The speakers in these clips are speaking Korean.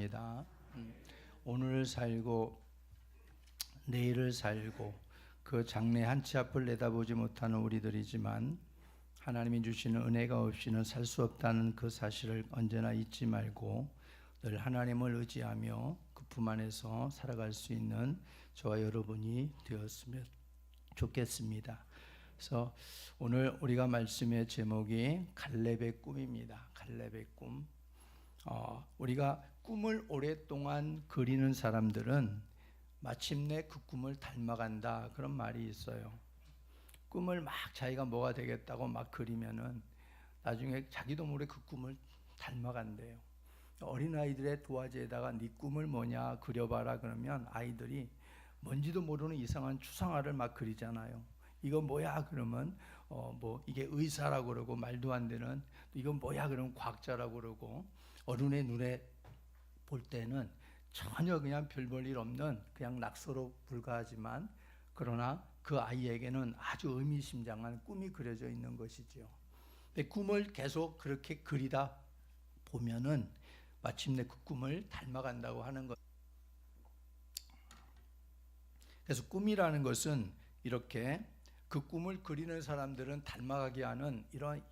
감사합니다. 오늘을 살고 내일을 살고 그 장래 한 치 앞을 내다보지 못하는 우리들이지만 하나님이 주시는 은혜가 없이는 살 수 없다는 그 사실을 언제나 잊지 말고 늘 하나님을 의지하며 그 품 안에서 살아갈 수 있는 저와 여러분이 되었으면 좋겠습니다. 그래서 오늘 우리가 말씀의 제목이 갈렙의 꿈입니다. 갈렙의 꿈. 우리가 꿈을 오랫동안 그리는 사람들은 마침내 그 꿈을 닮아간다, 그런 말이 있어요. 꿈을 막 자기가 뭐가 되겠다고 막 그리면은 나중에 자기도 모르게 그 꿈을 닮아간대요. 어린아이들의 도화지에다가 네 꿈을 뭐냐 그려봐라 그러면 아이들이 뭔지도 모르는 이상한 추상화를 막 그리잖아요. 이거 뭐야 그러면 뭐 이게 의사라고 그러고, 말도 안 되는, 이건 뭐야 그러면 과학자라고 그러고, 어른의 눈에 볼 때는 전혀 그냥 별 볼 일 없는 그냥 낙서로 불과하지만, 그러나 그 아이에게는 아주 의미심장한 꿈이 그려져 있는 것이지요. 근데 꿈을 계속 그렇게 그리다 보면은 마침내 그 꿈을 닮아간다고 하는 것. 그래서 꿈이라는 것은 이렇게 그 꿈을 그리는 사람들은 닮아가게 하는 이런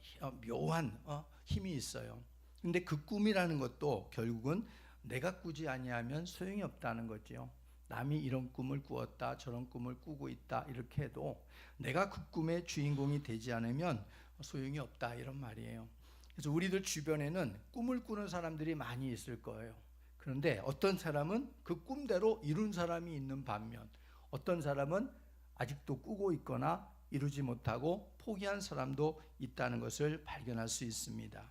묘한 힘이 있어요. 근데 그 꿈이라는 것도 결국은 내가 꾸지 아니하면 소용이 없다는 거죠. 남이 이런 꿈을 꾸었다, 저런 꿈을 꾸고 있다 이렇게 해도 내가 그 꿈의 주인공이 되지 않으면 소용이 없다, 이런 말이에요. 그래서 우리들 주변에는 꿈을 꾸는 사람들이 많이 있을 거예요. 그런데 어떤 사람은 그 꿈대로 이룬 사람이 있는 반면, 어떤 사람은 아직도 꾸고 있거나 이루지 못하고 포기한 사람도 있다는 것을 발견할 수 있습니다.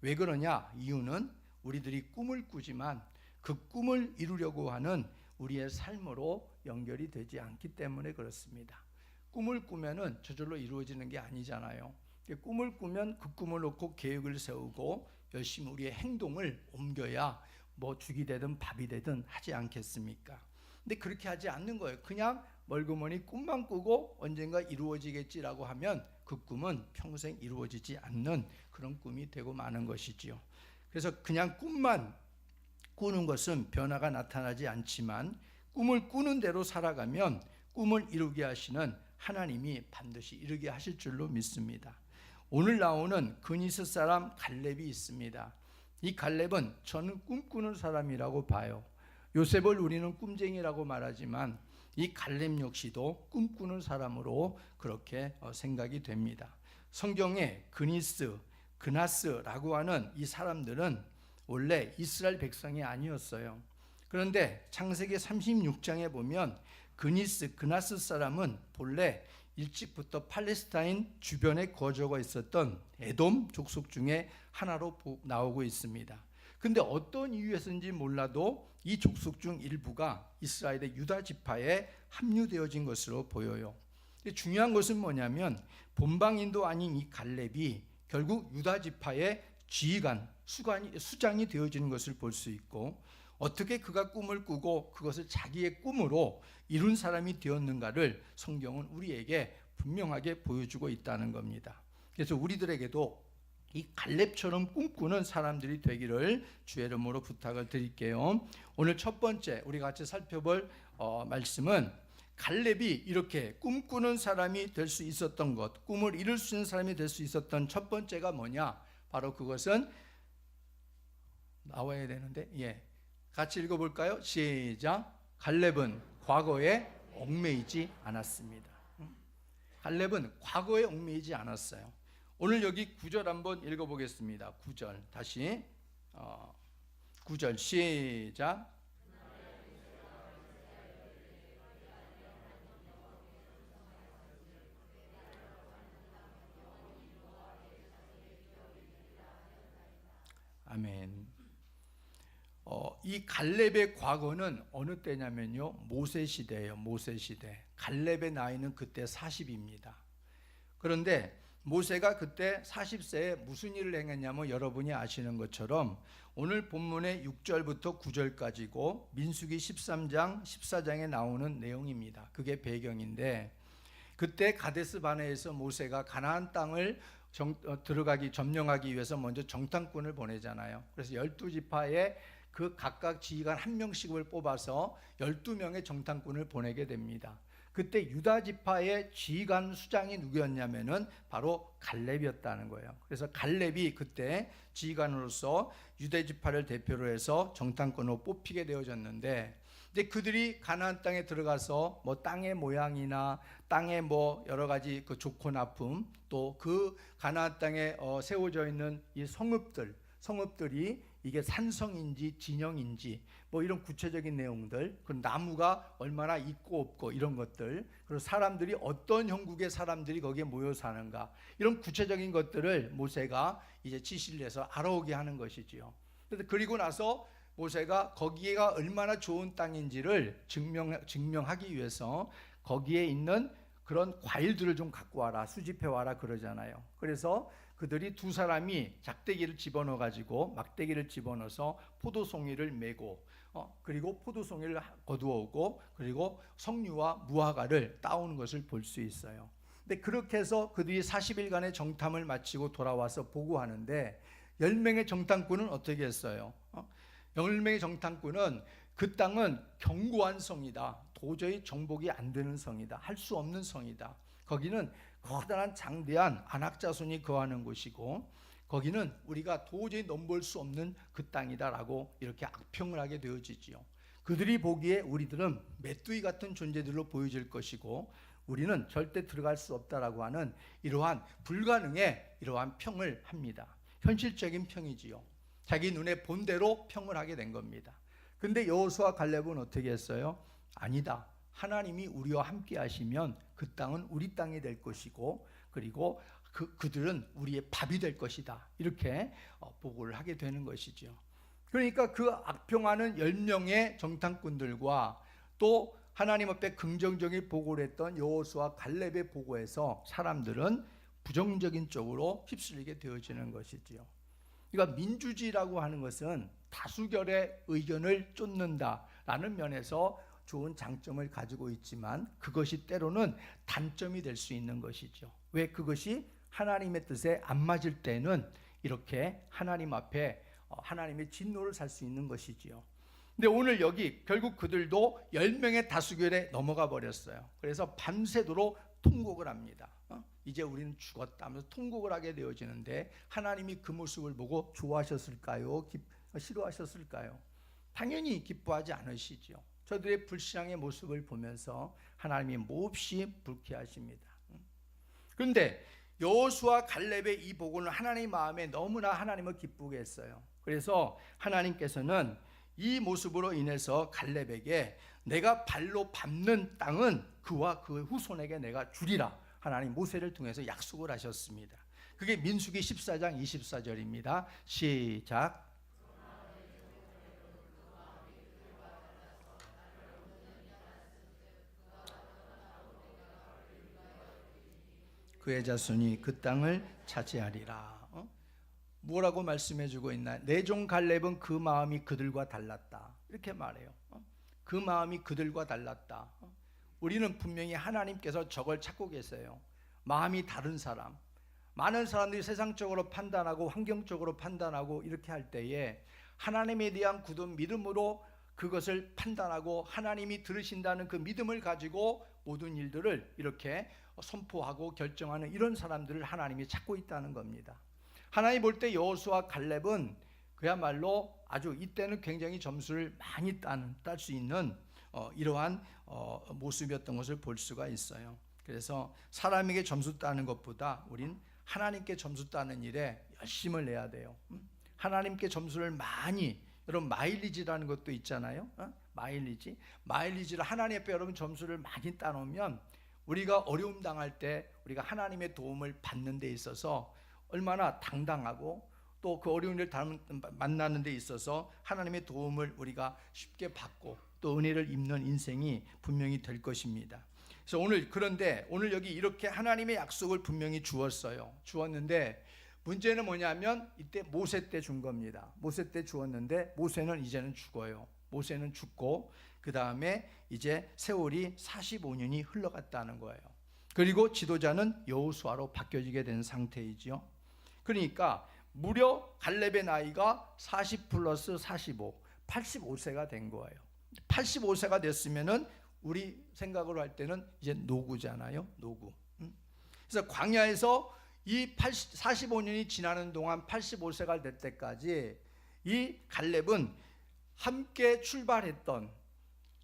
왜 그러냐? 이유는 우리들이 꿈을 꾸지만 그 꿈을 이루려고 하는 우리의 삶으로 연결이 되지 않기 때문에 그렇습니다. 꿈을 꾸면은 저절로 이루어지는 게 아니잖아요. 꿈을 꾸면 그 꿈을 놓고 계획을 세우고 열심히 우리의 행동을 옮겨야 뭐 죽이 되든 밥이 되든 하지 않겠습니까? 근데 그렇게 하지 않는 거예요. 그냥 멀고머니 꿈만 꾸고 언젠가 이루어지겠지라고 하면 그 꿈은 평생 이루어지지 않는 그런 꿈이 되고 마는 것이지요. 그래서 그냥 꿈만 꾸는 것은 변화가 나타나지 않지만, 꿈을 꾸는 대로 살아가면 꿈을 이루게 하시는 하나님이 반드시 이루게 하실 줄로 믿습니다. 오늘 나오는 그니스 사람 갈렙이 있습니다. 이 갈렙은 저는 꿈꾸는 사람이라고 봐요. 요셉을 우리는 꿈쟁이라고 말하지만 이 갈렙 역시도 꿈꾸는 사람으로 그렇게 생각이 됩니다. 성경에 그니스, 그나스라고 하는 이 사람들은 원래 이스라엘 백성이 아니었어요. 그런데 창세기 36장에 보면 그니스, 그나스 사람은 본래 일찍부터 팔레스타인 주변에 거주하고 있었던 에돔 족속 중에 하나로 나오고 있습니다. 근데 어떤 이유에서인지 몰라도 이 족속 중 일부가 이스라엘의 유다 지파에 합류되어진 것으로 보여요. 중요한 것은 뭐냐면 본방인도 아닌 이 갈렙이 결국 유다 지파의 지휘관, 수장이 되어지는 것을 볼 수 있고, 어떻게 그가 꿈을 꾸고 그것을 자기의 꿈으로 이룬 사람이 되었는가를 성경은 우리에게 분명하게 보여주고 있다는 겁니다. 그래서 우리들에게도 이 갈렙처럼 꿈꾸는 사람들이 되기를 주의 이름으로 부탁을 드릴게요. 오늘 첫 번째 우리 같이 살펴볼 말씀은 갈렙이 이렇게 꿈꾸는 사람이 될 수 있었던 것, 꿈을 이룰 수 있는 사람이 될 수 있었던 첫 번째가 뭐냐? 바로 그것은 나와야 되는데, 같이 읽어볼까요? 시작. 갈렙은 과거에 얽매이지 않았습니다. 갈렙은 과거에 얽매이지 않았어요. 오늘 여기 9절 한번 읽어보겠습니다. 9절 다시 9절 시작. 아멘. 이 갈렙의 과거는 어느 때냐면요, 모세 시대예요. 모세 시대. 갈렙의 나이는 그때 40입니다. 그런데 모세가 그때 40세에 무슨 일을 행했냐면 여러분이 아시는 것처럼 오늘 본문의 6절부터 9절까지고 민수기 13장 14장에 나오는 내용입니다. 그게 배경인데, 그때 가데스 바네에서 모세가 가나안 땅을 점령하기 위해서 먼저 정탐꾼을 보내잖아요. 그래서 12지파의 그 각각 지휘관 한 명씩을 뽑아서 12명의 정탐꾼을 보내게 됩니다. 그때 유다 지파의 지휘관 수장이 누구였냐면은 바로 갈렙이었다는 거예요. 그래서 갈렙이 그때 지휘관으로서 유다 지파를 대표로 해서 정탐꾼으로 뽑히게 되어졌는데, 이제 그들이 가나안 땅에 들어가서 뭐 땅의 모양이나 땅의 뭐 여러 가지 그 좋고 나쁨, 또 그 가나안 땅에 세워져 있는 이 성읍들이 이게 산성인지 진영인지 뭐 이런 구체적인 내용들, 그 나무가 얼마나 있고 없고 이런 것들, 그리고 사람들이 어떤 형국의 사람들이 거기에 모여 사는가, 이런 구체적인 것들을 모세가 이제 지시를 해서 알아오게 하는 것이지요. 그리고 나서 모세가 거기가 얼마나 좋은 땅인지를 증명하기 위해서 거기에 있는 그런 과일들을 좀 갖고 와라, 수집해 와라 그러잖아요. 그래서 그들이 두 사람이 작대기를 집어넣어 가지고 막대기를 집어넣어서 포도송이를 메고 그리고 포도송이를 거두어 오고 그리고 석류와 무화과를 따오는 것을 볼 수 있어요. 근데 그렇게 해서 그들이 40일간의 정탐을 마치고 돌아와서 보고하는데 10명의 정탐꾼은 어떻게 했어요? 10명의 정탐꾼은 그 땅은 견고한 성이다, 도저히 정복이 안 되는 성이다, 할 수 없는 성이다, 거기는 커다란 장대한 안악자손이 거하는 곳이고 거기는 우리가 도저히 넘볼 수 없는 그 땅이다라고 이렇게 악평을 하게 되어지지요. 그들이 보기에 우리들은 메뚜기 같은 존재들로 보여질 것이고 우리는 절대 들어갈 수 없다라고 하는 이러한 불가능의 이러한 평을 합니다. 현실적인 평이지요. 자기 눈에 본 대로 평을 하게 된 겁니다. 근데 여호수아 갈렙은 어떻게 했어요? 아니다, 하나님이 우리와 함께 하시면 그 땅은 우리 땅이 될 것이고 그리고 그들은 우리의 밥이 될 것이다, 이렇게 보고를 하게 되는 것이죠. 그러니까 그 악평하는 10명의 정탐꾼들과 또 하나님 앞에 긍정적인 보고를 했던 여호수아 갈렙의 보고에서 사람들은 부정적인 쪽으로 휩쓸리게 되어지는 것이지요. 그러니까 민주주의라고 하는 것은 다수결의 의견을 쫓는다라는 면에서 좋은 장점을 가지고 있지만 그것이 때로는 단점이 될 수 있는 것이죠. 왜? 그것이 하나님의 뜻에 안 맞을 때는 이렇게 하나님 앞에 하나님의 진노를 살 수 있는 것이지요. 근데 오늘 여기 결국 그들도 10명의 다수결에 넘어가 버렸어요. 그래서 밤새도록 통곡을 합니다. 이제 우리는 죽었다 하면서 통곡을 하게 되어지는데 하나님이 그 모습을 보고 좋아하셨을까요? 싫어하셨을까요? 당연히 기뻐하지 않으시죠. 저들의 불신앙의 모습을 보면서 하나님이 몹시 불쾌하십니다. 그런데 여호수아 갈렙의 이 보고는 하나님 마음에 너무나 하나님을 기쁘게 했어요. 그래서 하나님께서는 이 모습으로 인해서 갈렙에게 내가 발로 밟는 땅은 그와 그 후손에게 내가 주리라, 하나님 모세를 통해서 약속을 하셨습니다. 그게 민수기 14장 24절입니다. 시작. 그의 자손이 그 땅을 차지하리라. 뭐라고 말씀해주고 있나? 내 종 갈렙은 그 마음이 그들과 달랐다, 이렇게 말해요. 그 마음이 그들과 달랐다. 우리는 분명히 하나님께서 저걸 찾고 계세요. 마음이 다른 사람. 많은 사람들이 세상적으로 판단하고 환경적으로 판단하고 이렇게 할 때에 하나님에 대한 굳은 믿음으로 그것을 판단하고 하나님이 들으신다는 그 믿음을 가지고 모든 일들을 이렇게 선포하고 결정하는 이런 사람들을 하나님이 찾고 있다는 겁니다. 하나님 볼 때 여호수아 갈렙은 그야말로 아주 이때는 굉장히 점수를 많이 딸 수 있는 이러한 모습이었던 것을 볼 수가 있어요. 그래서 사람에게 점수 따는 것보다 우린 하나님께 점수 따는 일에 열심을 내야 돼요. 하나님께 점수를 많이, 여러분 마일리지라는 것도 있잖아요. 마일리지를 하나님 앞에 여러분 점수를 많이 따놓으면 우리가 어려움 당할 때 우리가 하나님의 도움을 받는 데 있어서 얼마나 당당하고 또 그 어려운 일을 만나는 데 있어서 하나님의 도움을 우리가 쉽게 받고 또 은혜를 입는 인생이 분명히 될 것입니다. 그래서 그런데 오늘 여기 이렇게 하나님의 약속을 분명히 주었는데 문제는 뭐냐면 이때 모세 때 준 겁니다. 모세 때 주었는데 모세는 이제는 죽어요. 모세는 죽고 그 다음에 이제 세월이 45년이 흘러갔다는 거예요. 그리고 지도자는 여호수아로 바뀌어지게 된 상태이죠. 그러니까 무려 갈렙의 나이가 40 플러스 45, 85세가 된 거예요. 85세가 됐으면은 우리 생각으로 할 때는 이제 노구잖아요. 노구. 그래서 광야에서 이 45년이 지나는 동안 85세가 될 때까지 이 갈렙은 함께 출발했던,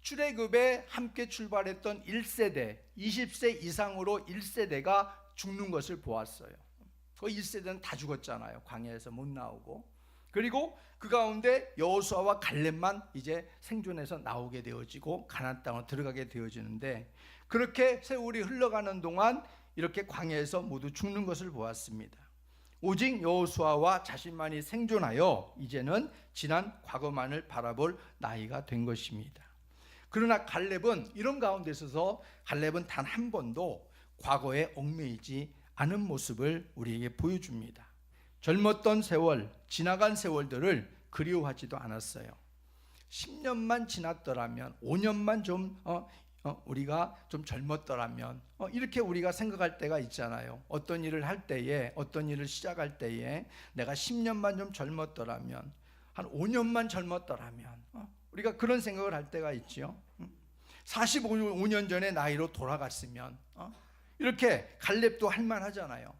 출애굽에 함께 출발했던 1세대, 20세 이상으로 1세대가 죽는 것을 보았어요. 그 1세대는 다 죽었잖아요. 광야에서 못 나오고. 그리고 그 가운데 여호수아와 갈렙만 이제 생존해서 나오게 되어지고 가나안 땅으로 들어가게 되어지는데, 그렇게 세월이 흘러가는 동안 이렇게 광야에서 모두 죽는 것을 보았습니다. 오직 여호수아와 자신만이 생존하여 이제는 지난 과거만을 바라볼 나이가 된 것입니다. 그러나 갈렙은 이런 가운데 있어서 갈렙은 단 한 번도 과거에 얽매이지 않은 모습을 우리에게 보여줍니다. 젊었던 세월, 지나간 세월들을 그리워하지도 않았어요. 10년만 지났더라면, 5년만 좀 우리가 좀 젊었더라면, 이렇게 우리가 생각할 때가 있잖아요. 어떤 일을 할 때에, 어떤 일을 시작할 때에 내가 10년만 좀 젊었더라면, 한 5년만 젊었더라면, 우리가 그런 생각을 할 때가 있죠. 45년 전에 나이로 돌아갔으면, 이렇게 갈렙도 할 만하잖아요.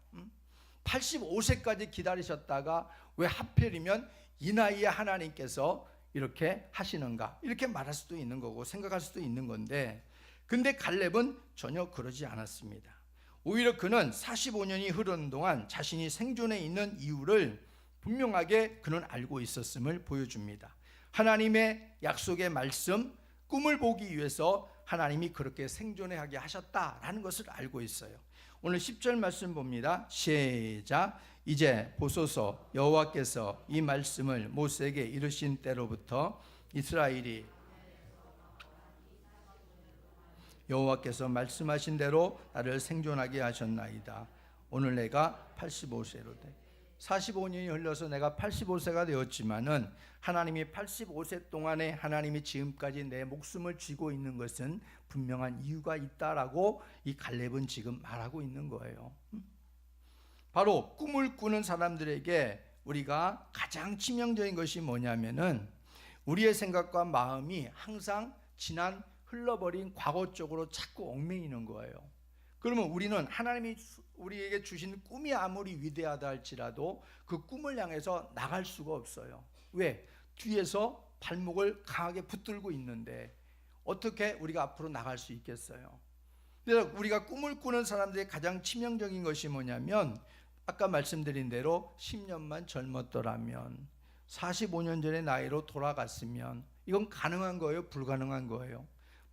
85세까지 기다리셨다가 왜 하필이면 이 나이에 하나님께서 이렇게 하시는가, 이렇게 말할 수도 있는 거고 생각할 수도 있는 건데, 근데 갈렙은 전혀 그러지 않았습니다. 오히려 그는 45년이 흐르는 동안 자신이 생존해 있는 이유를 분명하게 그는 알고 있었음을 보여줍니다. 하나님의 약속의 말씀, 꿈을 보기 위해서 하나님이 그렇게 생존하게 하셨다라는 것을 알고 있어요. 오늘 10절 말씀 봅니다. 시작. 이제 보소서, 여호와께서 이 말씀을 모세에게 이르신 때로부터 이스라엘이 여호와께서 말씀하신 대로 나를 생존하게 하셨나이다. 오늘 내가 85세로 돼. 45년이 흘러서 내가 85세가 되었지만은 하나님이 85세 동안에 하나님이 지금까지 내 목숨을 쥐고 있는 것은 분명한 이유가 있다라고 이 갈렙은 지금 말하고 있는 거예요. 바로 꿈을 꾸는 사람들에게 우리가 가장 치명적인 것이 뭐냐면은 우리의 생각과 마음이 항상 지난 흘러버린 과거 쪽으로 자꾸 얽매이는 거예요. 그러면 우리는 하나님이 우리에게 주신 꿈이 아무리 위대하다 할지라도 그 꿈을 향해서 나갈 수가 없어요. 왜? 뒤에서 발목을 강하게 붙들고 있는데 어떻게 우리가 앞으로 나갈 수 있겠어요? 그래서 우리가 꿈을 꾸는 사람들의 가장 치명적인 것이 뭐냐면, 아까 말씀드린 대로 10년만 젊었더라면, 45년 전의 나이로 돌아갔으면, 이건 가능한 거예요? 불가능한 거예요?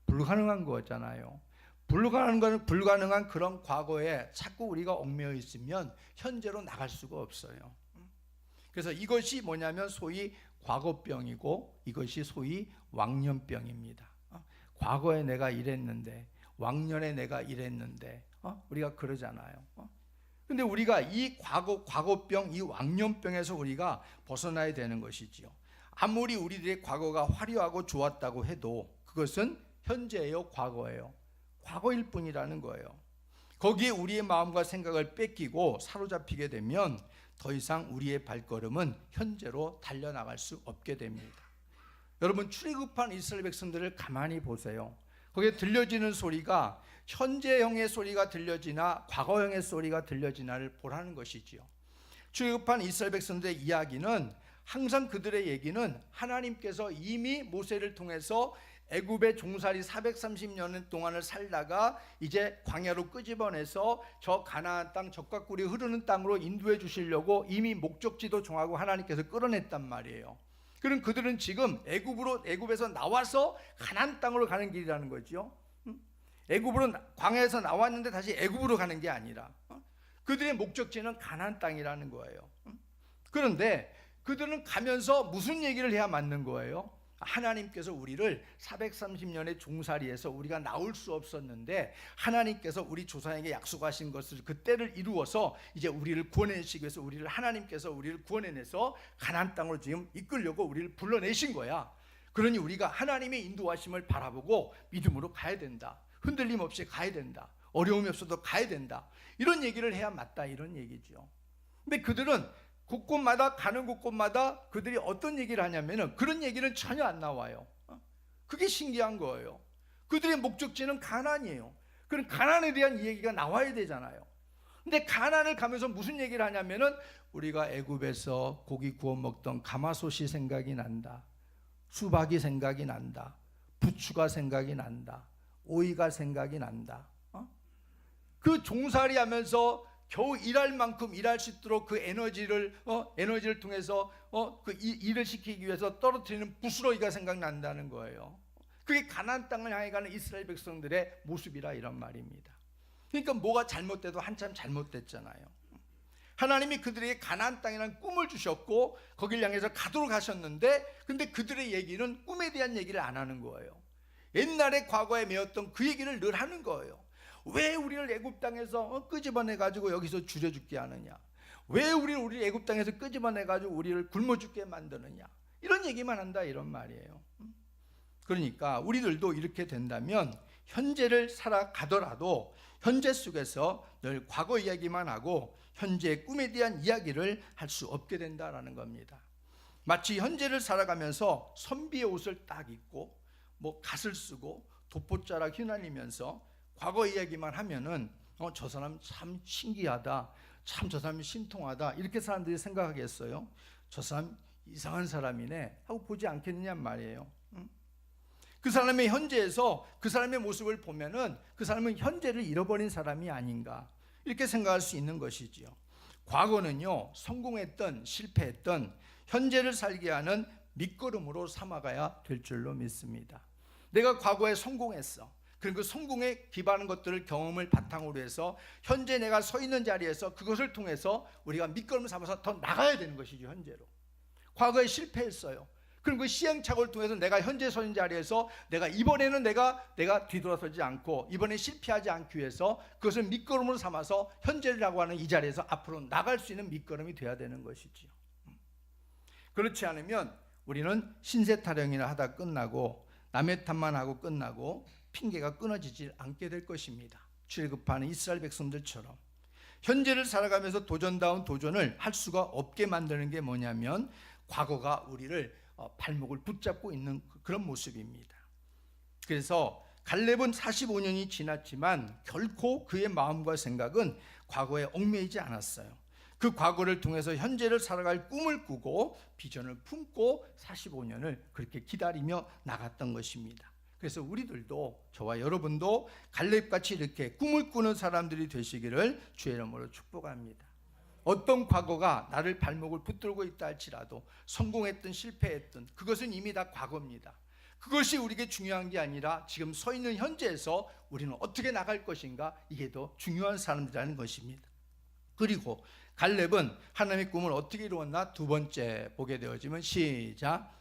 불가능한 거잖아요. 불가능한 그런 과거에 자꾸 우리가 얽매여 있으면 현재로 나갈 수가 없어요. 그래서 이것이 뭐냐면 소위 과거병이고 이것이 소위 왕년병입니다. 과거에 내가 이랬는데, 왕년에 내가 이랬는데, 우리가 그러잖아요. 근데 우리가 이 과거병, 이 왕년병에서 우리가 벗어나야 되는 것이지요. 아무리 우리들의 과거가 화려하고 좋았다고 해도 그것은 현재예요, 과거예요? 과거일 뿐이라는 거예요. 거기에 우리의 마음과 생각을 뺏기고 사로잡히게 되면 더 이상 우리의 발걸음은 현재로 달려나갈 수 없게 됩니다. 여러분, 출애굽한 이스라엘 백성들을 가만히 보세요. 거기에 들려지는 소리가 현재형의 소리가 들려지나 과거형의 소리가 들려지나를 보라는 것이지요. 출애굽한 이스라엘 백성들의 이야기는 항상 그들의 얘기는 하나님께서 이미 모세를 통해서 애굽의 종살이 430년 동안을 살다가 이제 광야로 끄집어내서 저 가나안 땅, 젖과 꿀이 흐르는 땅으로 인도해 주시려고 이미 목적지도 정하고 하나님께서 끌어냈단 말이에요. 그럼 그들은 지금 애굽에서 나와서 가나안 땅으로 가는 길이라는 거죠. 애굽으로, 광야에서 나왔는데 다시 애굽으로 가는 게 아니라 그들의 목적지는 가나안 땅이라는 거예요. 그런데 그들은 가면서 무슨 얘기를 해야 맞는 거예요? 하나님께서 우리를 430년의 종살이에서 우리가 나올 수 없었는데 하나님께서 우리 조상에게 약속하신 것을 그때를 이루어서 이제 우리를 구원해내시기 위해서 하나님께서 우리를 구원해내서 가나안 땅으로 지금 이끌려고 우리를 불러내신 거야. 그러니 우리가 하나님의 인도하심을 바라보고 믿음으로 가야 된다. 흔들림 없이 가야 된다. 어려움이 없어도 가야 된다. 이런 얘기를 해야 맞다, 이런 얘기죠. 근데 그들은 곳곳마다 가는 곳곳마다 그들이 어떤 얘기를 하냐면은 그런 얘기는 전혀 안 나와요. 그게 신기한 거예요. 그들의 목적지는 가나안이에요. 그럼 가나안에 대한 얘기가 나와야 되잖아요. 근데 가나안을 가면서 무슨 얘기를 하냐면은 우리가 애굽에서 고기 구워 먹던 가마솥이 생각이 난다. 수박이 생각이 난다. 부추가 생각이 난다. 오이가 생각이 난다. 그 종살이 하면서 겨우 일할 만큼 일할 수 있도록 그 에너지를 통해서 그 일을 시키기 위해서 떨어뜨리는 부스러기가 생각난다는 거예요. 그게 가나안 땅을 향해 가는 이스라엘 백성들의 모습이라 이런 말입니다. 그러니까 뭐가 잘못돼도 한참 잘못됐잖아요. 하나님이 그들에게 가나안 땅이라는 꿈을 주셨고 거길 향해서 가도록 하셨는데, 근데 그들의 얘기는 꿈에 대한 얘기를 안 하는 거예요. 옛날에 과거에 매었던 그 얘기를 늘 하는 거예요. 왜 우리를 애굽 땅에서 끄집어내 가지고 여기서 줄여 죽게 하느냐? 왜 우리 애굽 땅에서 끄집어내 가지고 우리를 굶어 죽게 만드느냐? 이런 얘기만 한다 이런 말이에요. 그러니까 우리들도 이렇게 된다면 현재를 살아가더라도 현재 속에서 늘 과거 이야기만 하고 현재의 꿈에 대한 이야기를 할 수 없게 된다라는 겁니다. 마치 현재를 살아가면서 선비의 옷을 딱 입고 갓을 쓰고 돋보자락 휘날리면서 과거 이야기만 하면은 저 사람 참 신기하다, 참 저 사람이 신통하다, 이렇게 사람들이 생각하겠어요? 저 사람 이상한 사람이네 하고 보지 않겠느냐 말이에요. 그 사람의 현재에서 그 사람의 모습을 보면은 그 사람은 현재를 잃어버린 사람이 아닌가 이렇게 생각할 수 있는 것이지요. 과거는요, 성공했던 실패했던 현재를 살게 하는 밑거름으로 삼아가야 될 줄로 믿습니다. 내가 과거에 성공했어. 그리고 그 성공에 기반한 것들을 경험을 바탕으로 해서 현재 내가 서 있는 자리에서 그것을 통해서 우리가 밑거름을 삼아서 더 나가야 되는 것이죠. 현재로. 과거에 실패했어요. 그럼 그 시행착오를 통해서 내가 현재 서 있는 자리에서 이번에는 내가 뒤돌아서지 않고 이번에 실패하지 않기 위해서 그것을 밑거름으로 삼아서 현재라고 하는 이 자리에서 앞으로 나갈 수 있는 밑거름이 되어야 되는 것이지요. 그렇지 않으면 우리는 신세 타령이나 하다 끝나고 남의 탓만 하고 끝나고 핑계가 끊어지지 않게 될 것입니다. 출애굽하는 이스라엘 백성들처럼 현재를 살아가면서 도전다운 도전을 할 수가 없게 만드는 게 뭐냐면 과거가 우리를 발목을 붙잡고 있는 그런 모습입니다. 그래서 갈렙은 45년이 지났지만 결코 그의 마음과 생각은 과거에 얽매이지 않았어요. 그 과거를 통해서 현재를 살아갈 꿈을 꾸고 비전을 품고 45년을 그렇게 기다리며 나갔던 것입니다. 그래서 우리들도, 저와 여러분도 갈렙같이 이렇게 꿈을 꾸는 사람들이 되시기를 주의 이름으로 축복합니다. 어떤 과거가 나를 발목을 붙들고 있다 할지라도 성공했든 실패했든 그것은 이미 다 과거입니다. 그것이 우리에게 중요한 게 아니라 지금 서 있는 현재에서 우리는 어떻게 나갈 것인가, 이게 더 중요한 사람들이라는 것입니다. 그리고 갈렙은 하나님의 꿈을 어떻게 이루었나 두 번째 보게 되어지면 시작.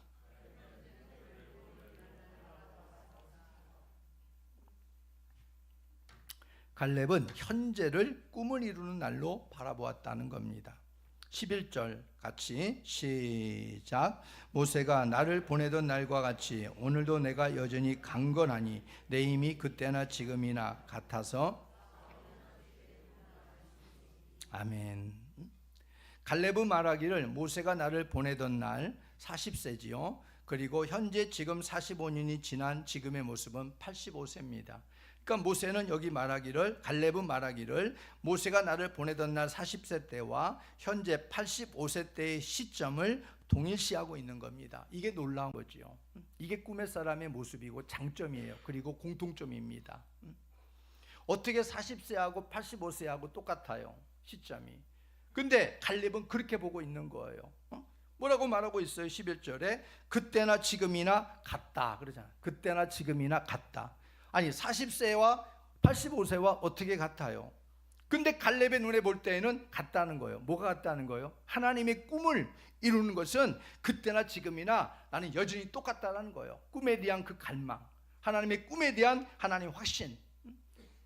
갈렙은 현재를 꿈을 이루는 날로 바라보았다는 겁니다. 11절 같이 시작. 모세가 나를 보내던 날과 같이 오늘도 내가 여전히 강건하니 내 힘이 그때나 지금이나 같아서. 아멘. 갈렙은 말하기를 모세가 나를 보내던 날 40세지요. 그리고 현재 지금 45년이 지난 지금의 모습은 85세입니다. 그러니까 모세는 여기 말하기를, 갈렙은 말하기를 모세가 나를 보내던 날 40세 때와 현재 85세 때의 시점을 동일시하고 있는 겁니다. 이게 놀라운 거지요. 이게 꿈의 사람의 모습이고 장점이에요. 그리고 공통점입니다. 어떻게 40세하고 85세하고 똑같아요, 시점이. 근데 갈렙은 그렇게 보고 있는 거예요. 뭐라고 말하고 있어요? 11절에 그때나 지금이나 같다 그러잖아요. 그때나 지금이나 같다. 아니 40세와 85세와 어떻게 같아요? 근데 갈렙의 눈에 볼 때에는 같다는 거예요. 뭐가 같다는 거예요? 하나님의 꿈을 이루는 것은 그때나 지금이나 나는 여전히 똑같다는 거예요. 꿈에 대한 그 갈망, 하나님의 꿈에 대한 하나님의 확신,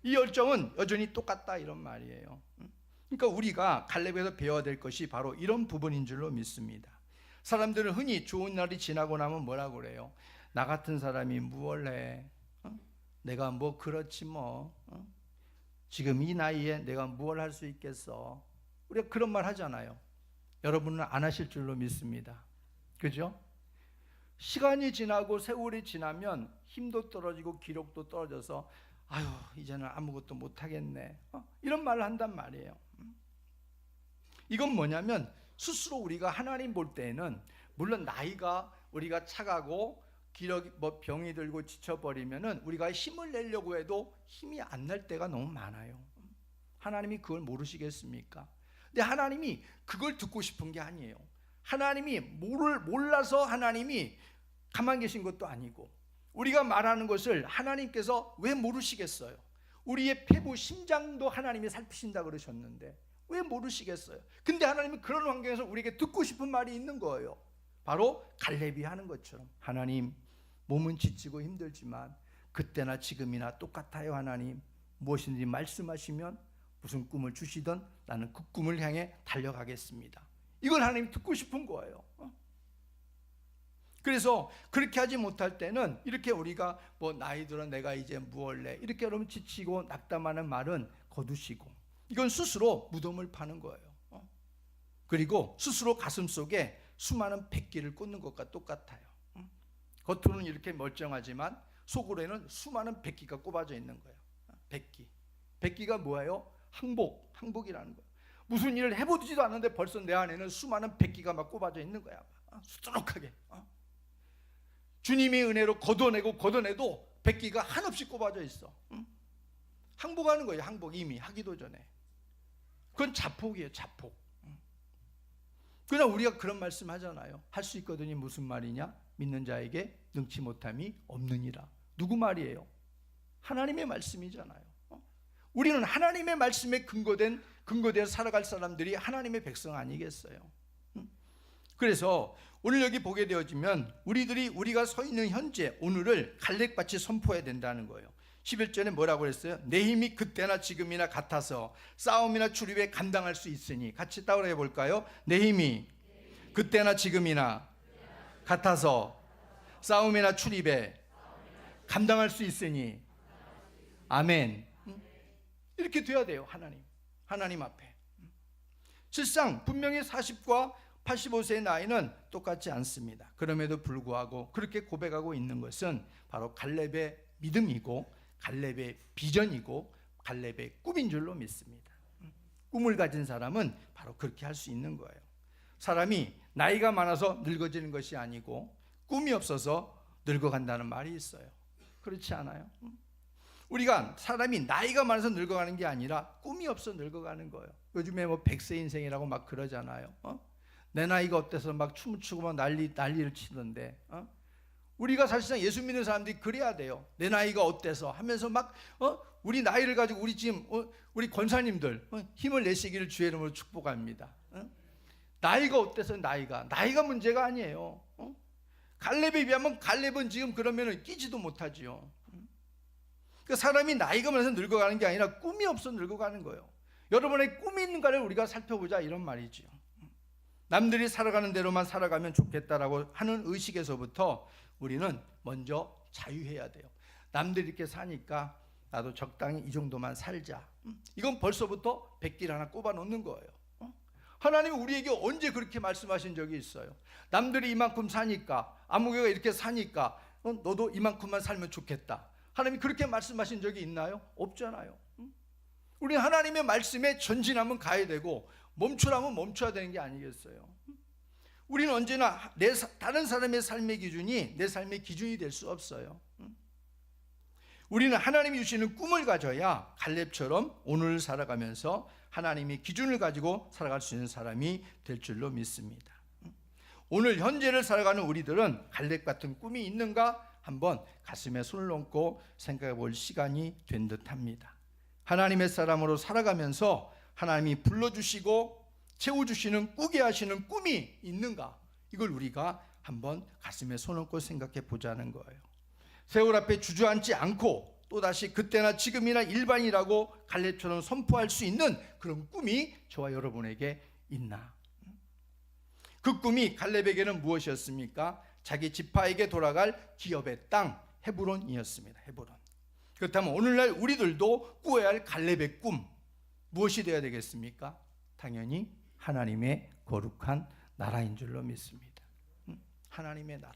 이 열정은 여전히 똑같다 이런 말이에요. 그러니까 우리가 갈렙에서 배워야 될 것이 바로 이런 부분인 줄로 믿습니다. 사람들은 흔히 좋은 날이 지나고 나면 뭐라고 그래요? 나 같은 사람이 무얼 해? 내가 뭐 그렇지 뭐. 지금 이 나이에 내가 무얼 할 수 있겠어? 우리가 그런 말 하잖아요. 여러분은 안 하실 줄로 믿습니다. 그죠? 시간이 지나고 세월이 지나면 힘도 떨어지고 기력도 떨어져서 아유 이제는 아무것도 못하겠네, 이런 말을 한단 말이에요. 이건 뭐냐면 스스로 우리가 하나님 볼 때에는 물론 나이가 우리가 차가고 기력이 병이 들고 지쳐버리면은 우리가 힘을 내려고 해도 힘이 안 날 때가 너무 많아요. 하나님이 그걸 모르시겠습니까? 근데 하나님이 그걸 듣고 싶은 게 아니에요. 하나님이 몰라서 하나님이 가만 계신 것도 아니고, 우리가 말하는 것을 하나님께서 왜 모르시겠어요? 우리의 폐부 심장도 하나님이 살피신다 그러셨는데 왜 모르시겠어요? 근데 하나님은 그런 환경에서 우리에게 듣고 싶은 말이 있는 거예요. 바로 갈렙이 하는 것처럼, 하나님 몸은 지치고 힘들지만 그때나 지금이나 똑같아요. 하나님 무엇인지 말씀하시면 무슨 꿈을 주시든 나는 그 꿈을 향해 달려가겠습니다. 이걸 하나님이 듣고 싶은 거예요. 그래서 그렇게 하지 못할 때는 이렇게 우리가 나이 들어 내가 이제 무얼래 이렇게 여러분 지치고 낙담하는 말은 거두시고, 이건 스스로 무덤을 파는 거예요. 그리고 스스로 가슴속에 수많은 백기를 꽂는 것과 똑같아요. 겉으로는 이렇게 멀쩡하지만 속으로는 수많은 백기가 꼽아져 있는 거예요. 백기가 뭐예요? 항복이라는 거예요. 무슨 일을 해보지도 않는데 벌써 내 안에는 수많은 백기가 막 꼽아져 있는 거야. 수두룩하게. 주님의 은혜로 걷어내도 백기가 한없이 꼽아져 있어. 항복하는 거예요. 항복. 이미 하기도 전에. 그건 자폭이에요. 자폭. 그냥 우리가 그런 말씀 하잖아요. 할 수 있거든요. 무슨 말이냐? 믿는 자에게 능치 못함이 없느니라. 누구 말이에요? 하나님의 말씀이잖아요. 우리는 하나님의 말씀에 근거되어 살아갈 사람들이 하나님의 백성 아니겠어요? 그래서 오늘 여기 보게 되어지면 우리가 서 있는 현재 오늘을 갈렙같이 선포해야 된다는 거예요. 11절에 뭐라고 그랬어요? 내 힘이 그때나 지금이나 같아서 싸움이나 출입에 감당할 수 있으니. 같이 따라해 볼까요? 내 힘이 그때나 지금이나 같아서 싸움이나 출입에 감당할 수 있으니. 아멘. 이렇게 돼야 돼요. 하나님 앞에. 실상 분명히 40과 85세의 나이는 똑같지 않습니다. 그럼에도 불구하고 그렇게 고백하고 있는 것은 바로 갈렙의 믿음이고 갈렙의 비전이고 갈렙의 꿈인 줄로 믿습니다. 꿈을 가진 사람은 바로 그렇게 할 수 있는 거예요. 사람이 나이가 많아서 늙어지는 것이 아니고 꿈이 없어서 늙어간다는 말이 있어요. 그렇지 않아요? 우리가 사람이 나이가 많아서 늙어가는 게 아니라 꿈이 없어 늙어가는 거예요. 요즘에 100세 인생이라고 막 그러잖아요. 내 나이가 어때서 막 춤을 추고 막 난리를 치던데, 우리가 사실상 예수 믿는 사람들이 그래야 돼요. 내 나이가 어때서 하면서 막 우리 나이를 가지고 우리 지금 우리 권사님들 힘을 내시기를 주의 이름으로 축복합니다. 나이가 어때서 나이가 문제가 아니에요. 갈렙에 비하면 갈렙은 지금 그러면은 끼지도 못하지요. 그러니까 사람이 나이가 많아서 늙어가는 게 아니라 꿈이 없어 늙어가는 거예요. 여러분의 꿈이 있는가를 우리가 살펴보자 이런 말이지요. 남들이 살아가는 대로만 살아가면 좋겠다라고 하는 의식에서부터 우리는 먼저 자유해야 돼요. 남들이 이렇게 사니까 나도 적당히 이 정도만 살자. 이건 벌써부터 백기를 하나 꼽아 놓는 거예요. 하나님이 우리에게 언제 그렇게 말씀하신 적이 있어요? 남들이 이만큼 사니까, 아무개가 이렇게 사니까 너도 이만큼만 살면 좋겠다. 하나님이 그렇게 말씀하신 적이 있나요? 없잖아요. 우리 하나님의 말씀에 전진하면 가야 되고 멈추라면 멈춰야 되는 게 아니겠어요? 우리는 언제나 다른 사람의 삶의 기준이 내 삶의 기준이 될 수 없어요. 우리는 하나님이 주시는 꿈을 가져야 갈렙처럼 오늘을 살아가면서 하나님의 기준을 가지고 살아갈 수 있는 사람이 될 줄로 믿습니다. 오늘 현재를 살아가는 우리들은 갈렙 같은 꿈이 있는가 한번 가슴에 손을 얹고 생각해 볼 시간이 된 듯합니다. 하나님의 사람으로 살아가면서 하나님이 불러주시고 채워주시는 꾸게 하시는 꿈이 있는가, 이걸 우리가 한번 가슴에 손 얹고 생각해 보자는 거예요. 세월 앞에 주저앉지 않고 또다시 그때나 지금이나 일반이라고 갈렙처럼 선포할 수 있는 그런 꿈이 저와 여러분에게 있나? 그 꿈이 갈렙에게는 무엇이었습니까? 자기 지파에게 돌아갈 기업의 땅 헤브론이었습니다. 헤브론. 그렇다면 오늘날 우리들도 꾸어야 할 갈렙의 꿈 무엇이 되어야 되겠습니까? 당연히 하나님의 거룩한 나라인 줄로 믿습니다. 하나님의 나라.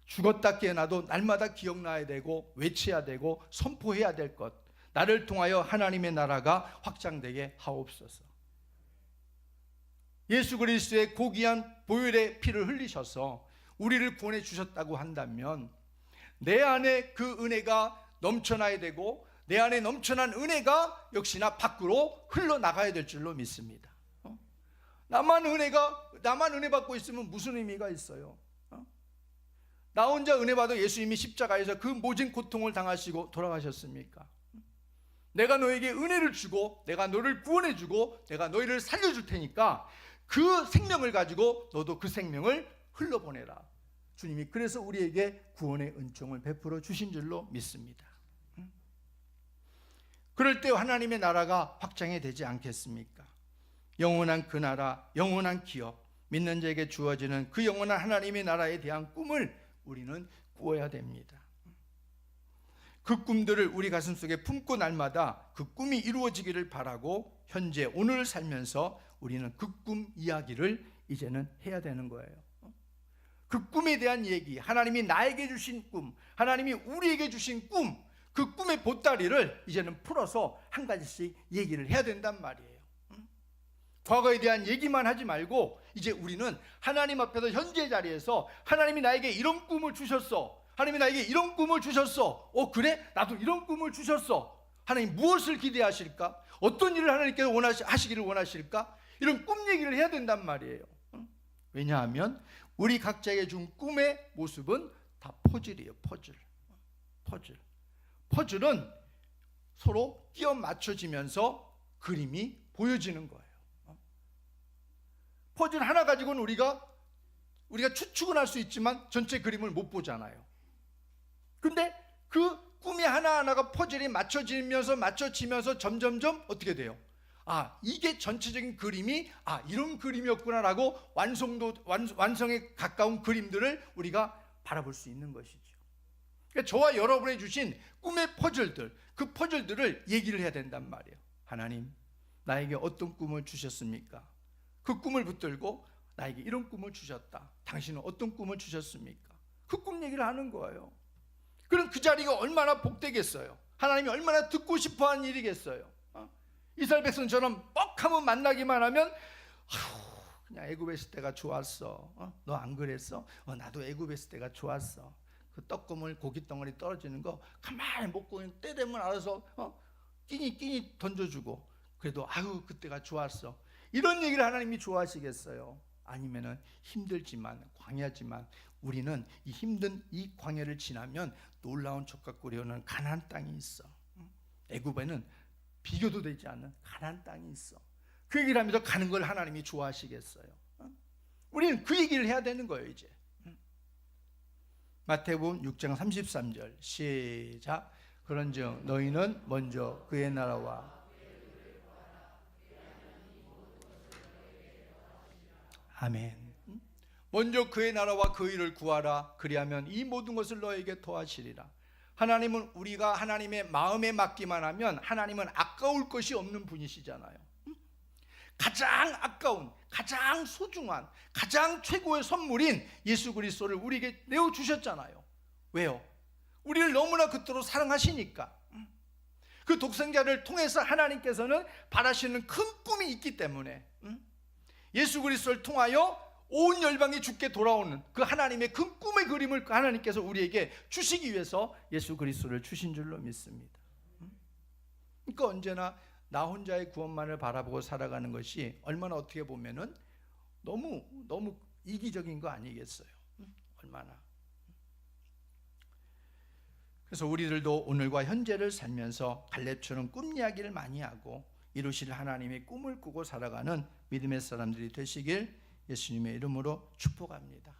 죽었다 깨어나도 날마다 기억나야 되고 외쳐야 되고 선포해야 될 것, 나를 통하여 하나님의 나라가 확장되게 하옵소서. 예수 그리스도의 고귀한 보혈의 피를 흘리셔서 우리를 구원해 주셨다고 한다면 내 안에 그 은혜가 넘쳐나야 되고 내 안에 넘쳐난 은혜가 역시나 밖으로 흘러나가야 될 줄로 믿습니다. 나만 은혜 받고 있으면 무슨 의미가 있어요? 나 혼자 은혜 받아 예수님이 십자가에서 그 모진 고통을 당하시고 돌아가셨습니까? 내가 너에게 은혜를 주고 내가 너를 구원해 주고 내가 너희를 살려줄 테니까 그 생명을 가지고 너도 그 생명을 흘러보내라. 주님이 그래서 우리에게 구원의 은총을 베풀어 주신 줄로 믿습니다. 그럴 때 하나님의 나라가 확장이 되지 않겠습니까? 영원한 그 나라, 영원한 기업, 믿는 자에게 주어지는 그 영원한 하나님의 나라에 대한 꿈을 우리는 꾸어야 됩니다. 그 꿈들을 우리 가슴속에 품고 날마다 그 꿈이 이루어지기를 바라고 현재 오늘을 살면서 우리는 그 꿈 이야기를 이제는 해야 되는 거예요. 그 꿈에 대한 얘기, 하나님이 나에게 주신 꿈, 하나님이 우리에게 주신 꿈, 그 꿈의 보따리를 이제는 풀어서 한 가지씩 얘기를 해야 된단 말이에요. 과거에 대한 얘기만 하지 말고 이제 우리는 하나님 앞에서 현재 자리에서 하나님이 나에게 이런 꿈을 주셨어, 하나님이 나에게 이런 꿈을 주셨어, 그래? 나도 이런 꿈을 주셨어. 하나님 무엇을 기대하실까? 어떤 일을 하나님께서 하시기를 원하실까? 이런 꿈 얘기를 해야 된단 말이에요. 왜냐하면 우리 각자에게 준 꿈의 모습은 다 퍼즐이에요. 퍼즐은 서로 끼워 맞춰지면서 그림이 보여지는 거예요. 퍼즐 하나 가지고는 우리가 추측은 할 수 있지만 전체 그림을 못 보잖아요. 근데 그 꿈이 하나하나가 퍼즐이 맞춰지면서 점점점 어떻게 돼요? 이게 전체적인 그림이 이런 그림이었구나라고 완성에 가까운 그림들을 우리가 바라볼 수 있는 것이죠. 그러니까 저와 여러분이 주신 꿈의 퍼즐들, 그 퍼즐들을 얘기를 해야 된단 말이에요. 하나님, 나에게 어떤 꿈을 주셨습니까? 그 꿈을 붙들고 나에게 이런 꿈을 주셨다. 당신은 어떤 꿈을 주셨습니까? 그 꿈 얘기를 하는 거예요. 그럼 그 자리가 얼마나 복되겠어요? 하나님이 얼마나 듣고 싶어하는 일이겠어요? 이스라엘 백성처럼 뻑하면 만나기만 하면 그냥 애굽에 있을 때가 좋았어. 너 안 그랬어? 나도 애굽에 있을 때가 좋았어. 그 떡고물 고깃덩어리 떨어지는 거 가만히 먹고 때 되면 알아서 끼니 던져주고 그래도 그때가 좋았어. 이런 얘기를 하나님이 좋아하시겠어요? 아니면은 힘들지만 광야지만 우리는 이 힘든 이 광야를 지나면 놀라운 족과 꿀이 오는 가나안 땅이 있어. 애굽에는 비교도 되지 않는 가나안 땅이 있어. 그 얘기를 하면서 가는 걸 하나님이 좋아하시겠어요? 우리는 그 얘기를 해야 되는 거예요. 이제 마태복음 6장 33절 시작. 그런즉 너희는 먼저 그의 나라와 아멘. 먼저 그의 나라와 그 일을 구하라. 그리하면 이 모든 것을 너에게 더하시리라. 하나님은 우리가 하나님의 마음에 맡기만 하면 하나님은 아까울 것이 없는 분이시잖아요. 가장 아까운, 가장 소중한, 가장 최고의 선물인 예수 그리스도를 우리에게 내어주셨잖아요. 왜요? 우리를 너무나 그토록 사랑하시니까. 그 독생자를 통해서 하나님께서는 바라시는 큰 꿈이 있기 때문에 예수 그리스도를 통하여 온 열방이 주께 돌아오는 그 하나님의 큰 꿈의 그림을 하나님께서 우리에게 주시기 위해서 예수 그리스도를 주신 줄로 믿습니다. 그러니까 언제나 나 혼자의 구원만을 바라보고 살아가는 것이 얼마나 어떻게 보면은 너무 이기적인 거 아니겠어요? 얼마나. 그래서 우리들도 오늘과 현재를 살면서 갈렙처럼 꿈 이야기를 많이 하고 이루실 하나님의 꿈을 꾸고 살아가는 믿음의 사람들이 되시길 예수님의 이름으로 축복합니다.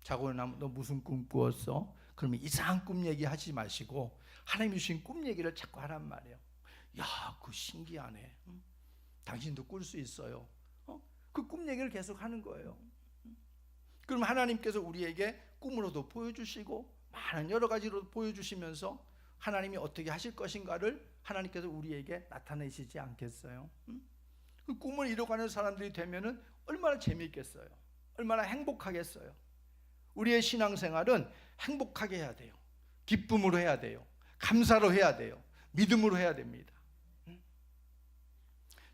자고 나면 너 무슨 꿈 꾸었어? 그러면 이상한 꿈 얘기 하지 마시고 하나님이 주신 꿈 얘기를 자꾸 하란 말이에요. 야, 그거 신기하네. 당신도 꿀 수 있어요. 그 꿈 얘기를 계속 하는 거예요. 그럼 하나님께서 우리에게 꿈으로도 보여주시고 많은 여러 가지로 보여주시면서 하나님이 어떻게 하실 것인가를 하나님께서 우리에게 나타내시지 않겠어요? 그 꿈을 이뤄가는 사람들이 되면은 얼마나 재미있겠어요. 얼마나 행복하겠어요. 우리의 신앙생활은 행복하게 해야 돼요. 기쁨으로 해야 돼요. 감사로 해야 돼요. 믿음으로 해야 됩니다.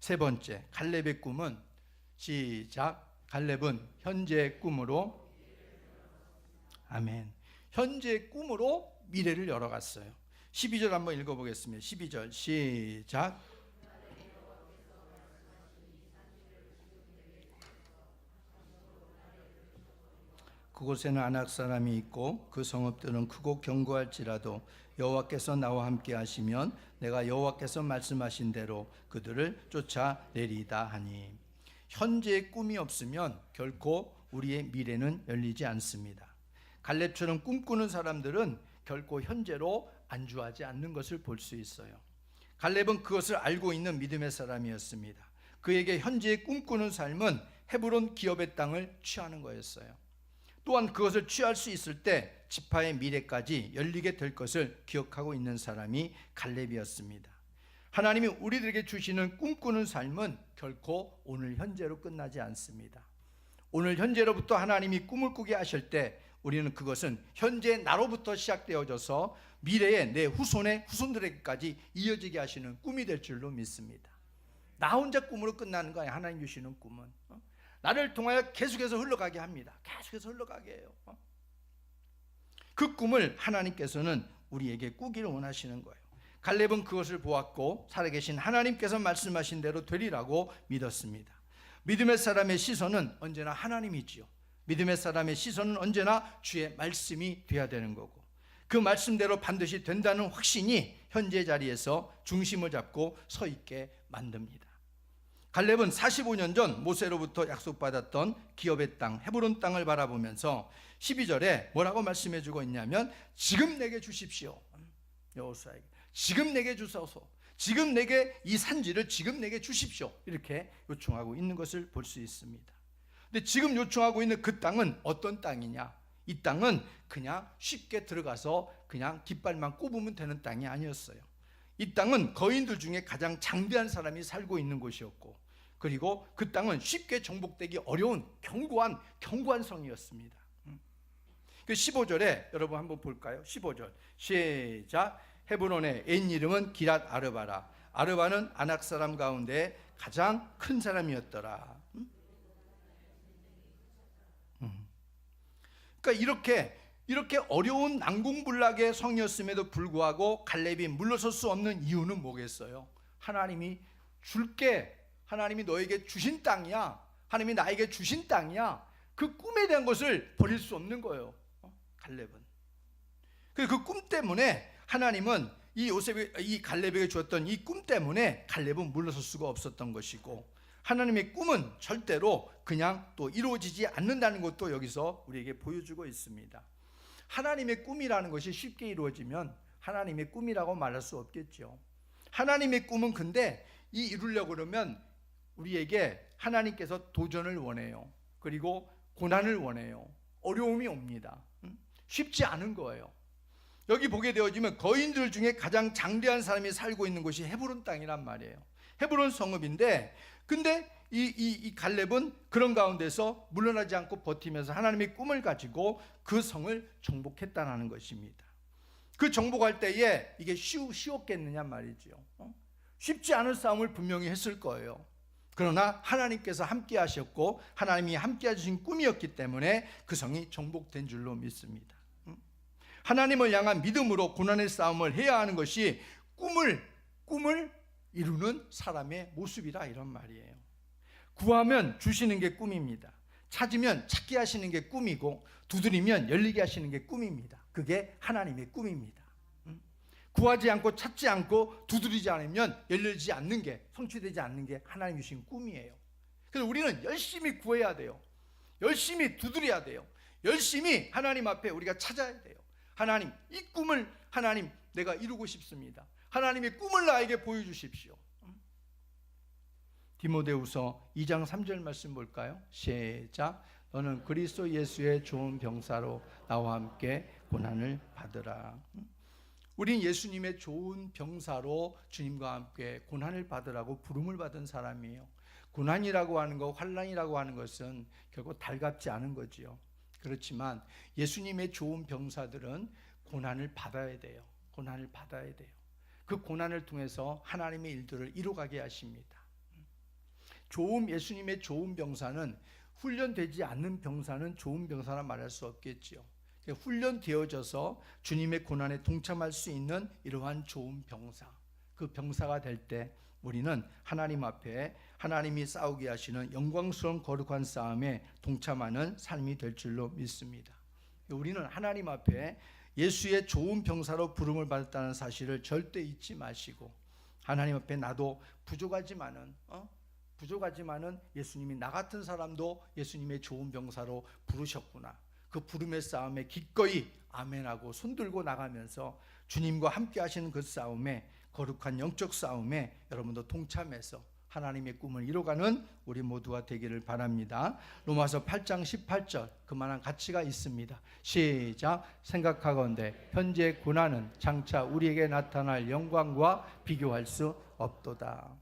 세 번째, 갈렙의 꿈은, 시작, 갈렙은 현재의 꿈으로, 아멘, 현재의 꿈으로 미래를 열어갔어요. 12절 한번 읽어보겠습니다. 12절 시작. 그곳에는 아낙 사람이 있고 그 성읍들은 크고 견고할지라도 여호와께서 나와 함께 하시면 내가 여호와께서 말씀하신 대로 그들을 쫓아내리다 하니. 현재의 꿈이 없으면 결코 우리의 미래는 열리지 않습니다. 갈렙처럼 꿈꾸는 사람들은 결코 현재로 안주하지 않는 것을 볼 수 있어요. 갈렙은 그것을 알고 있는 믿음의 사람이었습니다. 그에게 현재의 꿈꾸는 삶은 헤브론 기업의 땅을 취하는 거였어요. 또한 그것을 취할 수 있을 때 지파의 미래까지 열리게 될 것을 기억하고 있는 사람이 갈렙이었습니다. 하나님이 우리들에게 주시는 꿈꾸는 삶은 결코 오늘 현재로 끝나지 않습니다. 오늘 현재로부터 하나님이 꿈을 꾸게 하실 때 우리는 그것은 현재 나로부터 시작되어져서 미래의 내 후손의 후손들에게까지 이어지게 하시는 꿈이 될 줄로 믿습니다. 나 혼자 꿈으로 끝나는 거 아니에요. 하나님 주시는 꿈은 나를 통하여 계속해서 흘러가게 합니다. 계속해서 흘러가게 해요. 그 꿈을 하나님께서는 우리에게 꾸기를 원하시는 거예요. 갈렙은 그것을 보았고 살아계신 하나님께서 말씀하신 대로 되리라고 믿었습니다. 믿음의 사람의 시선은 언제나 하나님이지요. 믿음의 사람의 시선은 언제나 주의 말씀이 돼야 되는 거고, 그 말씀대로 반드시 된다는 확신이 현재 자리에서 중심을 잡고 서 있게 만듭니다. 갈렙은 45년 전 모세로부터 약속받았던 기업의 땅 헤브론 땅을 바라보면서 12절에 뭐라고 말씀해 주고 있냐면, 지금 내게 주십시오. 여호수아에게 지금 내게 주소서, 지금 내게 이 산지를 지금 내게 주십시오, 이렇게 요청하고 있는 것을 볼 수 있습니다. 근데 지금 요청하고 있는 그 땅은 어떤 땅이냐? 이 땅은 그냥 쉽게 들어가서 그냥 깃발만 꼽으면 되는 땅이 아니었어요. 이 땅은 거인들 중에 가장 장대한 사람이 살고 있는 곳이었고, 그리고 그 땅은 쉽게 정복되기 어려운 견고한 성이었습니다. 그 15절에 여러분 한번 볼까요? 15절 시작. 헤브론의 옛 이름은 기랏 아르바라. 아르바는 아낙 사람 가운데 가장 큰 사람이었더라. 그러니까 이렇게 어려운 난공불락의 성이었음에도 불구하고 갈렙이 물러설 수 없는 이유는 뭐겠어요? 하나님이 줄게, 하나님이 너에게 주신 땅이야, 하나님이 나에게 주신 땅이야, 그 꿈에 대한 것을 버릴 수 없는 거예요. 갈렙은. 그 꿈 때문에 하나님은 이 갈렙에게 주었던 이 꿈 때문에 갈렙은 물러설 수가 없었던 것이고, 하나님의 꿈은 절대로 그냥 또 이루어지지 않는다는 것도 여기서 우리에게 보여주고 있습니다. 하나님의 꿈이라는 것이 쉽게 이루어지면 하나님의 꿈이라고 말할 수 없겠죠. 하나님의 꿈은 근데 이루려고 그러면 우리에게 하나님께서 도전을 원해요. 그리고 고난을 원해요. 어려움이 옵니다. 쉽지 않은 거예요. 여기 보게 되어지면 거인들 중에 가장 장대한 사람이 살고 있는 곳이 헤브론 땅이란 말이에요. 헤브론 성읍인데, 근데 이 갈렙은 그런 가운데서 물러나지 않고 버티면서 하나님의 꿈을 가지고 그 성을 정복했다는 것입니다. 그 정복할 때에 이게 쉬웠겠느냐 말이죠. 쉽지 않은 싸움을 분명히 했을 거예요. 그러나 하나님께서 함께 하셨고 하나님이 함께 해주신 꿈이었기 때문에 그 성이 정복된 줄로 믿습니다. 하나님을 향한 믿음으로 고난의 싸움을 해야 하는 것이 꿈을 이루는 사람의 모습이라 이런 말이에요. 구하면 주시는 게 꿈입니다. 찾으면 찾게 하시는 게 꿈이고, 두드리면 열리게 하시는 게 꿈입니다. 그게 하나님의 꿈입니다. 구하지 않고 찾지 않고 두드리지 않으면 열리지 않는 게, 성취되지 않는 게 하나님 주신 꿈이에요. 그래서 우리는 열심히 구해야 돼요. 열심히 두드려야 돼요. 열심히 하나님 앞에 우리가 찾아야 돼요. 하나님, 이 꿈을 하나님 내가 이루고 싶습니다. 하나님의 꿈을 나에게 보여주십시오. 디모데후서 2장 3절 말씀 볼까요? 시작. 너는 그리스도 예수의 좋은 병사로 나와 함께 고난을 받으라. 우린 예수님의 좋은 병사로 주님과 함께 고난을 받으라고 부름을 받은 사람이에요. 고난이라고 하는 것, 환난이라고 하는 것은 결국 달갑지 않은 거지요. 그렇지만 예수님의 좋은 병사들은 고난을 받아야 돼요. 고난을 받아야 돼요. 그 고난을 통해서 하나님의 일들을 이루어가게 하십니다. 예수님의 좋은 병사는, 훈련되지 않는 병사는 좋은 병사라 말할 수 없겠지요. 훈련되어져서 주님의 고난에 동참할 수 있는 이러한 좋은 병사, 그 병사가 될 때 우리는 하나님 앞에 하나님이 싸우게 하시는 영광스러운 거룩한 싸움에 동참하는 삶이 될 줄로 믿습니다. 우리는 하나님 앞에 예수의 좋은 병사로 부름을 받았다는 사실을 절대 잊지 마시고, 하나님 앞에 나도 부족하지만은 예수님이 나 같은 사람도 예수님의 좋은 병사로 부르셨구나, 그 부름의 싸움에 기꺼이 아멘하고 손들고 나가면서 주님과 함께 하시는 그 싸움에, 거룩한 영적 싸움에 여러분도 동참해서 하나님의 꿈을 이뤄가는 우리 모두가 되기를 바랍니다. 로마서 8장 18절 그만한 가치가 있습니다. 시작. 생각하건대 현재 고난은 장차 우리에게 나타날 영광과 비교할 수 없도다.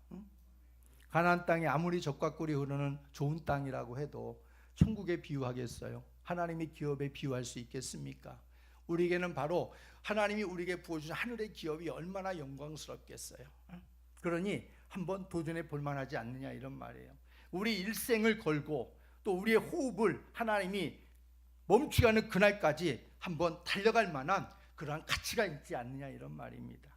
가나안 땅이 아무리 젖과 꿀이 흐르는 좋은 땅이라고 해도 천국에 비유하겠어요? 하나님의 기업에 비유할 수 있겠습니까? 우리에게는 바로 하나님이 우리에게 부어주신 하늘의 기업이 얼마나 영광스럽겠어요. 그러니 한번 도전해 볼 만하지 않느냐, 이런 말이에요. 우리 일생을 걸고 또 우리의 호흡을 하나님이 멈추게 하는 그날까지 한번 달려갈 만한 그러한 가치가 있지 않느냐, 이런 말입니다.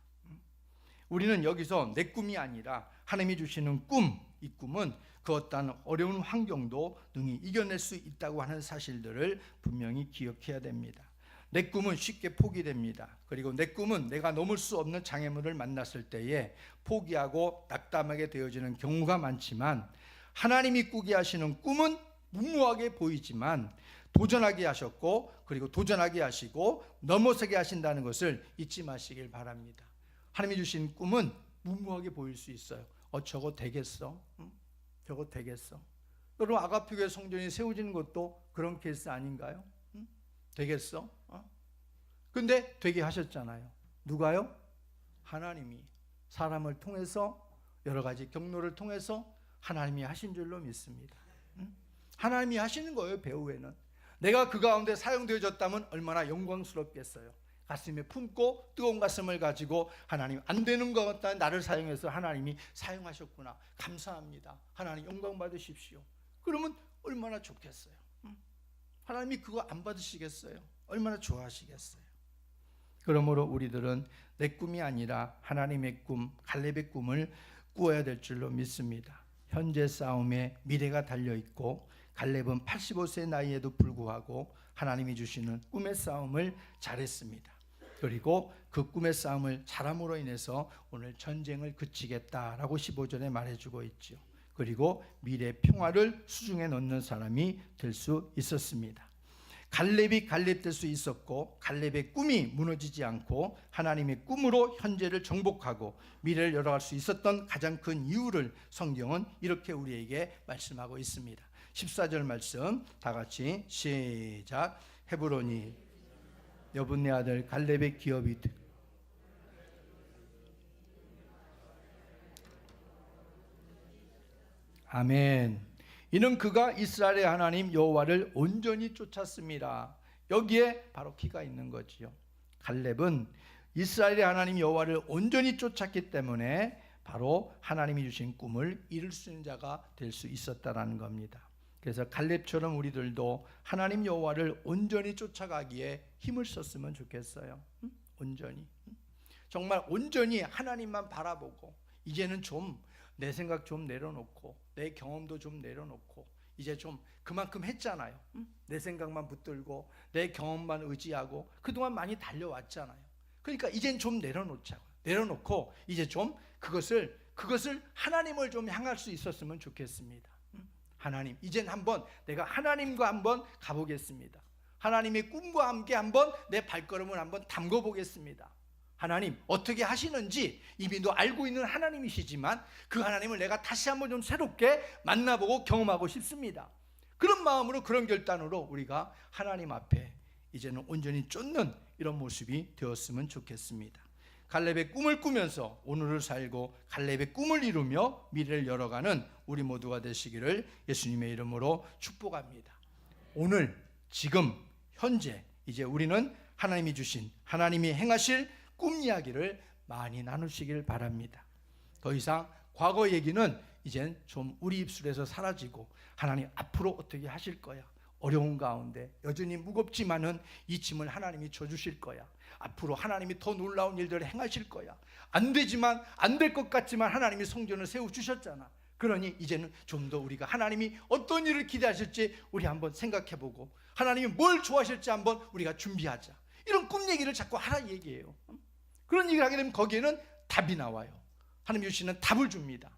우리는 여기서 내 꿈이 아니라 하나님이 주시는 꿈, 이 꿈은 그 어떤 어려운 환경도 능히 이겨낼 수 있다고 하는 사실들을 분명히 기억해야 됩니다. 내 꿈은 쉽게 포기됩니다. 그리고 내 꿈은 내가 넘을 수 없는 장애물을 만났을 때에 포기하고 낙담하게 되어지는 경우가 많지만, 하나님이 꾸게 하시는 꿈은 무모하게 보이지만 도전하게 하셨고, 그리고 도전하게 하시고 넘어서게 하신다는 것을 잊지 마시길 바랍니다. 하나님이 주신 꿈은 무모하게 보일 수 있어요. 저거 되겠어? 저거 되겠어? 여러분, 아가페교회 성전이 세워지는 것도 그런 케이스 아닌가요? 되겠어? 근데 되게 하셨잖아요. 누가요? 하나님이 사람을 통해서, 여러 가지 경로를 통해서 하나님이 하신 줄로 믿습니다. 하나님이 하시는 거예요. 배후에는 내가 그 가운데 사용되어졌다면 얼마나 영광스럽겠어요. 가슴에 품고 뜨거운 가슴을 가지고, 하나님 안 되는 것 같다, 나를 사용해서 하나님이 사용하셨구나, 감사합니다, 하나님 영광 받으십시오. 그러면 얼마나 좋겠어요. 하나님이 그거 안 받으시겠어요? 얼마나 좋아하시겠어요? 그러므로 우리들은 내 꿈이 아니라 하나님의 꿈, 갈렙의 꿈을 꾸어야 될 줄로 믿습니다. 현재 싸움에 미래가 달려있고, 갈렙은 85세 나이에도 불구하고 하나님이 주시는 꿈의 싸움을 잘했습니다. 그리고 그 꿈의 싸움을 잘함으로 인해서 오늘 전쟁을 그치겠다라고 15절에 말해주고 있죠. 그리고 미래 평화를 수중에 넣는 사람이 될 수 있었습니다. 갈렙이 갈렙될 수 있었고, 갈렙의 꿈이 무너지지 않고 하나님의 꿈으로 현재를 정복하고 미래를 열어갈 수 있었던 가장 큰 이유를 성경은 이렇게 우리에게 말씀하고 있습니다. 14절 말씀 다 같이 시작. 헤브론이 여분네 아들 갈렙의 기업이 아멘. 이는 그가 이스라엘의 하나님 여호와를 온전히 쫓았습니다. 여기에 바로 키가 있는 거지요. 갈렙은 이스라엘의 하나님 여호와를 온전히 쫓았기 때문에 바로 하나님이 주신 꿈을 이룰 수 있는 자가 될 수 있었다라는 겁니다. 그래서 갈렙처럼 우리들도 하나님 여호와를 온전히 쫓아가기에 힘을 썼으면 좋겠어요. 온전히, 정말 온전히 하나님만 바라보고, 이제는 좀 내 생각 좀 내려놓고, 내 경험도 좀 내려놓고, 이제 좀 그만큼 했잖아요. 내 생각만 붙들고 내 경험만 의지하고 그동안 많이 달려왔잖아요. 그러니까 이젠 좀 내려놓자고, 내려놓고 이제 좀 그것을 하나님을 좀 향할 수 있었으면 좋겠습니다. 하나님, 이젠 한번 내가 하나님과 한번 가보겠습니다. 하나님의 꿈과 함께 한번 내 발걸음을 한번 담궈 보겠습니다. 하나님 어떻게 하시는지 이미 알고 있는 하나님이시지만 그 하나님을 내가 다시 한번 좀 새롭게 만나보고 경험하고 싶습니다. 그런 마음으로, 그런 결단으로 우리가 하나님 앞에 이제는 온전히 쫓는 이런 모습이 되었으면 좋겠습니다. 갈렙의 꿈을 꾸면서 오늘을 살고 갈렙의 꿈을 이루며 미래를 열어가는 우리 모두가 되시기를 예수님의 이름으로 축복합니다. 오늘 지금 현재 이제 우리는 하나님이 주신, 하나님이 행하실 꿈 이야기를 많이 나누시길 바랍니다. 더 이상 과거 얘기는 이젠 좀 우리 입술에서 사라지고 하나님 앞으로 어떻게 하실 거야, 어려운 가운데 여전히 무겁지만은 이 짐을 하나님이 져주실 거야, 앞으로 하나님이 더 놀라운 일들을 행하실 거야, 안 되지만 안 될 것 같지만 하나님이 성전을 세워주셨잖아. 그러니 이제는 좀 더 우리가 하나님이 어떤 일을 기대하실지 우리 한번 생각해보고 하나님이 뭘 좋아하실지 한번 우리가 준비하자, 이런 꿈 얘기를 자꾸 하라 얘기예요. 그런 얘기를 하게 되면 거기에는 답이 나와요. 하나님 주시는 답을 줍니다.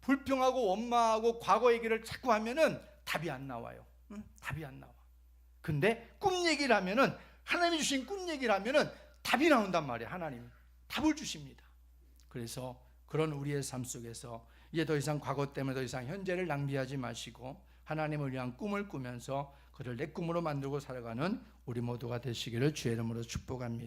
불평하고 원망하고 과거 얘기를 자꾸 하면은 답이 안 나와요. 답이 안 나와. 근데 꿈 얘기를 하면은, 하나님이 주신 꿈 얘기를 하면은 답이 나온단 말이에요. 하나님이 답을 주십니다. 그래서 그런 우리의 삶 속에서 이제 더 이상 과거 때문에 더 이상 현재를 낭비하지 마시고 하나님을 위한 꿈을 꾸면서 그를 내 꿈으로 만들고 살아가는 우리 모두가 되시기를 주의 이름으로 축복합니다.